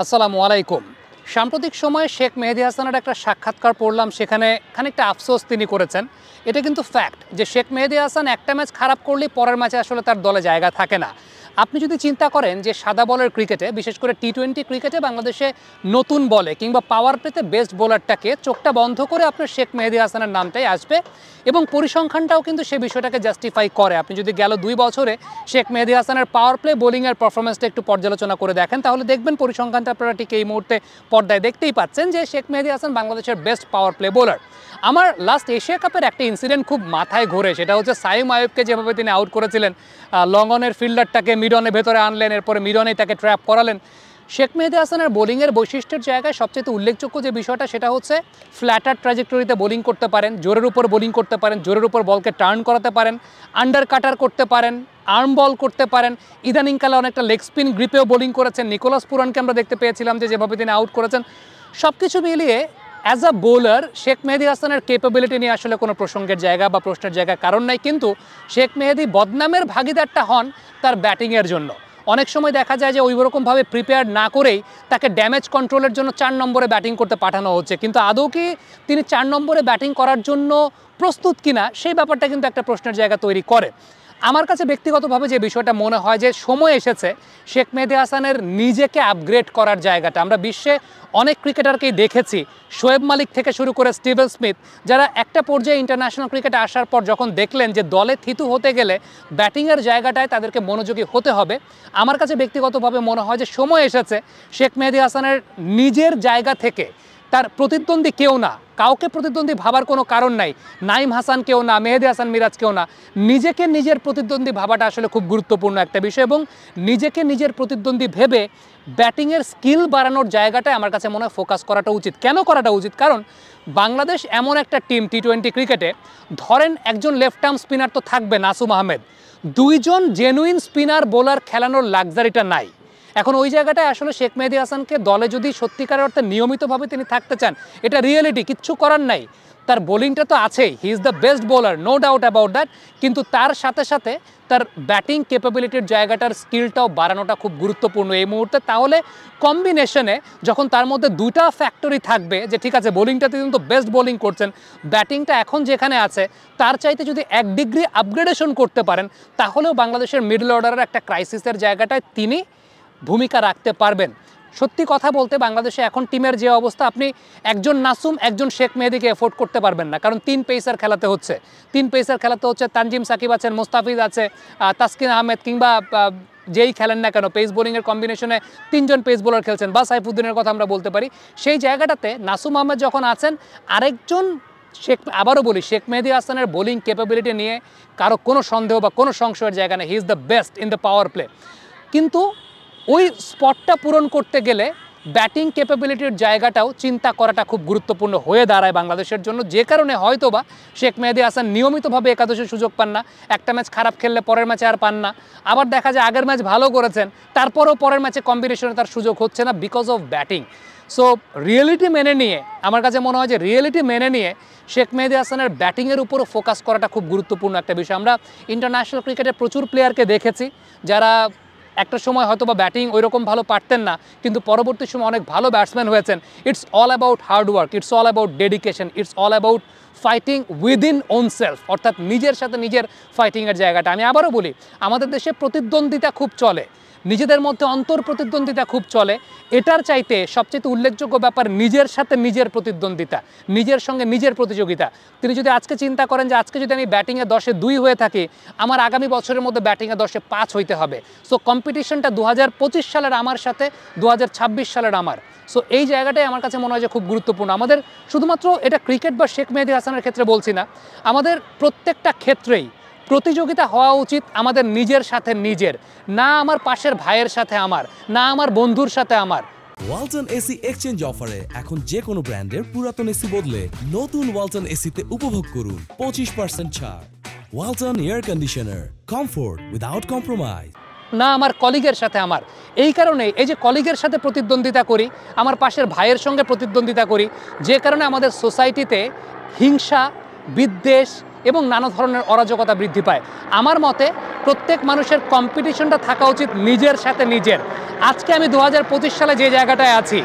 আসসালামু আলাইকুম। সাম্প্রতিক সময়ে শেখ মেহেদী হাসানের একটা সাক্ষাৎকার পড়লাম, সেখানে খানিকটা আফসোস তিনি করেছেন। এটা কিন্তু ফ্যাক্ট যে শেখ মেহেদী হাসান একটা ম্যাচ খারাপ করলেই পরের ম্যাচে আসলে তার দলে জায়গা থাকে না। আপনি যদি চিন্তা করেন যে সাদা বলের ক্রিকেটে, বিশেষ করে টি-20 ক্রিকেটে বাংলাদেশে নতুন বলে কিংবা পাওয়ার প্লেতে বেস্ট বোলারটাকে চোখটা বন্ধ করে আপনার শেখ মেহেদী হাসানের নামটাই আসবে এবং পরিসংখ্যানটাও কিন্তু সে বিষয়টাকে জাস্টিফাই করে। আপনি যদি গেল 2 বছরে শেখ মেহেদী হাসানের পাওয়ার প্লে বোলিংয়ের পারফরমেন্সটা একটু পর্যালোচনা করে দেখেন, তাহলে দেখবেন পরিসংখ্যানটা আপনারা ঠিক এই মুহূর্তে পর্দায় দেখতেই পাচ্ছেন যে শেখ মেহেদী হাসান বাংলাদেশের বেস্ট পাওয়ার প্লে বোলার। আমার লাস্ট এশিয়া কাপের একটা ইনসিডেন্ট খুব মাথায় ঘোরে, সেটা হচ্ছে সাইম আইয়ুবকে যেভাবে তিনি আউট করেছিলেন, লং অনের ফিল্ডারটাকে মিডনের ভেতরে আনলেন, এরপরে মিডনেই তাকে ট্র্যাপ করালেন। শেখ মেহেদী হাসানের বোলিংয়ের বৈশিষ্ট্যের জায়গায় সবচেয়ে উল্লেখযোগ্য যে বিষয়টা, সেটা হচ্ছে ফ্ল্যাটার ট্র্যাজেক্টরিতে বোলিং করতে পারেন, জোরের উপর বোলিং করতে পারেন, জোরের উপর বলকে টার্ন করাতে পারেন, আন্ডার কাটার করতে পারেন, আর্ম বল করতে পারেন। ইদানিংকালে অনেকটা লেগ স্পিন গ্রিপেও বোলিং করেছেন। নিকোলাস পুরানকে আমরা দেখতে পেয়েছিলাম যে যেভাবে তিনি আউট করেছেন। সব কিছু মিলিয়ে অ্যাজ আ বোলার শেখ মেহেদী হাসানের ক্যাপাবিলিটি নিয়ে আসলে কোনো প্রসঙ্গের জায়গা বা প্রশ্নের জায়গা কারণ নাই, কিন্তু শেখ মেহেদী বদনামের ভাগিদারটা হন তার ব্যাটিংয়ের জন্য। অনেক সময় দেখা যায় যে ওইরকমভাবে প্রিপেয়ার না করেই তাকে ড্যামেজ কন্ট্রোলের জন্য 4 নম্বরে ব্যাটিং করতে পাঠানো হচ্ছে, কিন্তু আদৌ কি তিনি 4 নম্বরে ব্যাটিং করার জন্য প্রস্তুত কিনা সেই ব্যাপারটা কিন্তু একটা প্রশ্নের জায়গা তৈরি করে। আমার কাছে ব্যক্তিগতভাবে যে বিষয়টা মনে হয় যে সময় এসেছে শেখ মেহেদী হাসানের নিজেকে আপগ্রেড করার জায়গাটা। আমরা বিশ্বে অনেক ক্রিকেটারকেই দেখেছি, শোয়েব মালিক থেকে শুরু করে স্টিভেন স্মিথ, যারা একটা পর্যায়ে ইন্টারন্যাশনাল ক্রিকেটে আসার পর যখন দেখলেন যে দলে থিতু হতে গেলে ব্যাটিংয়ের জায়গাটায় তাদেরকে মনোযোগী হতে হবে। আমার কাছে ব্যক্তিগতভাবে মনে হয় যে সময় এসেছে শেখ মেহেদী হাসানের নিজের জায়গা থেকে, তার প্রতিদ্বন্দ্বী কেউ না, কাউকে প্রতিদ্বন্দ্বী ভাবার কোনো কারণ নাই, নাইম হাসান কেউ না, মেহেদী হাসান মিরাজ কেউ না, নিজেকে নিজের প্রতিদ্বন্দ্বী ভাবাটা আসলে খুব গুরুত্বপূর্ণ একটা বিষয় এবং নিজেকে নিজের প্রতিদ্বন্দ্বী ভেবে ব্যাটিংয়ের স্কিল বাড়ানোর জায়গাটায় আমার কাছে মনে হয় ফোকাস করাটা উচিত। কেন করাটা উচিত? কারণ বাংলাদেশ এমন একটা টিম টি-20 ক্রিকেটে, ধরেন একজন লেফট আর্ম স্পিনার তো থাকবে নাসুম আহমেদ, 2 জন জেনুইন স্পিনার বোলার খেলানোর লাক্সারিটা নাই। এখন ওই জায়গাটায় আসলে শেখ মেহেদী হাসানকে দলে যদি সত্যিকার অর্থে নিয়মিতভাবে তিনি থাকতে চান, এটা রিয়েলিটি, কিচ্ছু করার নাই। তার বোলিংটা তো আছেই, he is the best bowler, no doubt about that, কিন্তু তার সাথে সাথে তার ব্যাটিং ক্যাপাবিলিটির জায়গাটার স্কিলটাও বাড়ানোটা খুব গুরুত্বপূর্ণ এই মুহূর্তে। তাহলে কম্বিনেশনে যখন তার মধ্যে 2টা ফ্যাক্টরি থাকবে, যে ঠিক আছে বোলিংটাতে কিন্তু বেস্ট বোলিং করছেন, ব্যাটিংটা এখন যেখানে আছে তার চাইতে যদি 1 ডিগ্রি আপগ্রেডেশন করতে পারেন, তাহলেও বাংলাদেশের মিডল অর্ডারের একটা ক্রাইসিসের জায়গাটায় তিনি ভূমিকা রাখতে পারবেন। সত্যি কথা বলতে বাংলাদেশে এখন টিমের যে অবস্থা, আপনি একজন নাসুম একজন শেখ মেহেদীকে এফোর্ড করতে পারবেন না, কারণ 3 পেসার খেলাতে হচ্ছে। 3 পেসার খেলাতে হচ্ছে, তানজিম সাকিব আছেন, মুস্তাফিজ আছে, তাসকিন আহমেদ, কিংবা যেই খেলেন না কেন পেস বোলিংয়ের কম্বিনেশনে 3 জন পেস বোলার খেলছেন, বা সাইফুদ্দিনের কথা আমরা বলতে পারি। সেই জায়গাটাতে নাসুম আহমেদ যখন আছেন, আরেকজন আবারও বলি, শেখ মেহেদী হাসানের বোলিং ক্যাপাবিলিটি নিয়ে কারো কোনো সন্দেহ বা কোনো সংশয়ের জায়গা নেই, হি is the best in the power play. কিন্তু ওই স্পটটা পূরণ করতে গেলে ব্যাটিং ক্যাপাবিলিটির জায়গাটাও চিন্তা করাটা খুব গুরুত্বপূর্ণ হয়ে দাঁড়ায় বাংলাদেশের জন্য, যে কারণে হয়তোবা শেখ মেহেদী হাসান নিয়মিতভাবে একাদশে সুযোগ পান না। একটা ম্যাচ খারাপ খেললে পরের ম্যাচে আর পান না, আবার দেখা যায় আগের ম্যাচ ভালো করেছেন, তারপরেও পরের ম্যাচে কম্বিনেশনে তার সুযোগ হচ্ছে না because of batting. So reality মেনে নিয়ে, আমার কাছে মনে হয় যে রিয়েলিটি মেনে নিয়ে শেখ মেহেদী হাসানের ব্যাটিংয়ের উপরও ফোকাস করাটা খুব গুরুত্বপূর্ণ একটা বিষয়। আমরা ইন্টারন্যাশনাল ক্রিকেটে প্রচুর প্লেয়ারকে দেখেছি যারা একটা সময় হয়তো বা ব্যাটিং ওইরকম ভালো পারতেন না, কিন্তু পরবর্তী সময় অনেক ভালো ব্যাটসম্যান হয়েছেন। It's all about hard work, it's all about dedication, it's all about fighting within on self, অর্থাৎ নিজের সাথে নিজের ফাইটিংয়ের জায়গাটা। আমি আবারও বলি, আমাদের দেশে প্রতিদ্বন্দ্বিতা খুব চলে, নিজেদের মধ্যে অন্তর প্রতিদ্বন্দ্বিতা খুব চলে। এটার চাইতে সবচেয়ে উল্লেখযোগ্য ব্যাপার নিজের সাথে নিজের প্রতিদ্বন্দ্বিতা, নিজের সঙ্গে নিজের প্রতিযোগিতা। তিনি যদি আজকে চিন্তা করেন যে আজকে যদি আমি ব্যাটিংয়ে 10-এ 2 হয়ে থাকি, আমার আগামী বছরের মধ্যে ব্যাটিংয়ে 10-এ 5 হইতে হবে। সো কম্পিটিশনটা 2025 সালের আমার সাথে 2026 সালের আমার। সো এই জায়গাটাই আমার কাছে মনে হয় যে খুব গুরুত্বপূর্ণ। আমাদের শুধুমাত্র এটা ক্রিকেট বা শেখ মেহেদী হাসানের ক্ষেত্রে বলছি না, আমাদের প্রত্যেকটা ক্ষেত্রেই প্রতিযোগিতা হওয়া উচিত আমাদের নিজের সাথে নিজের, না আমার পাশের ভাইয়ের সাথে আমার, না আমার বন্ধুর সাথে আমার। ওয়ালটন এসি এক্সচেঞ্জ অফারে এখন যে কোনো ব্র্যান্ডের পুরাতন এসি বদলে নতুন ওয়ালটন এসিতে উপভোগ করুন 25% ছাড়। Walton air conditioner, comfort without compromise. না আমার কলিগের সাথে আমার। এই কারণে এই যে কলিগের সাথে প্রতিদ্বন্দ্বিতা করি, আমার পাশের ভাইয়ের সঙ্গে প্রতিদ্বন্দ্বিতা করি, যে কারণে আমাদের সোসাইটিতে হিংসা, বিদ্বেষ, এবং নানা ধরনের অরাজকতা বৃদ্ধি পায়। আমার মতে প্রত্যেক মানুষের কম্পিটিশনটা থাকা উচিত নিজের সাথে নিজের। আজকে আমি 2025 সালে যে জায়গাটায় আছি,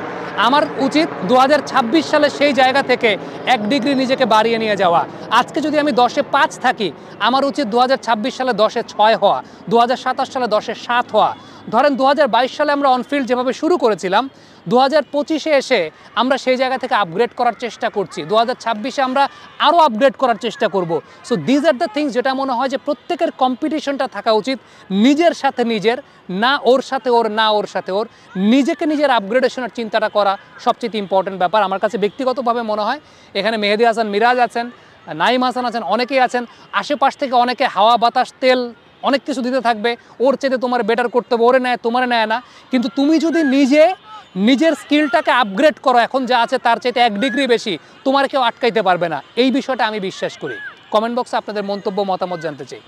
আমার উচিত 2026 সালে সেই জায়গা থেকে 1 ডিগ্রি নিজেকে বাড়িয়ে নিয়ে যাওয়া। আজকে যদি আমি 10-এ 5 থাকি, আমার উচিত 2026 সালে 10-এ 6 হওয়া, 2027 সালে 10-এ 7 হওয়া। ধরেন 2022 সালে আমরা অনফিল্ড যেভাবে শুরু করেছিলাম, 2025-এ এসে আমরা সেই জায়গা থেকে আপগ্রেড করার চেষ্টা করছি, 2026-এ আমরা আরও আপগ্রেড করার চেষ্টা করব। So these are the things যেটা মনে হয় যে প্রত্যেকের কম্পিটিশনটা থাকা উচিত নিজের সাথে নিজের, না ওর সাথে ওর, না ওর সাথে ওর। নিজেকে নিজের আপগ্রেডেশনের চিন্তাটা করা সবচেয়ে ইম্পর্টেন্ট ব্যাপার। আমার কাছে ব্যক্তিগতভাবে মনে হয় এখানে মেহেদী হাসান মিরাজ আছেন, নাঈম হাসান আছেন, অনেকেই আছেন, আশেপাশ থেকে অনেকে হাওয়া বাতাস তেল অনেক কিছু দিতে থাকবে, ওর চেয়ে তোমার বেটার করতে হবে, ওরে নেয় তোমার নেয় না। কিন্তু তুমি যদি নিজের স্কিলটাকে আপগ্রেড করো, এখন যা আছে তার চাইতে 1 ডিগ্রি বেশি, তোমার কেউ আটকাইতে পারবে না। এই বিষয়টা আমি বিশ্বাস করি। কমেন্ট বক্সে আপনাদের মন্তব্য মতামত জানতে চাই।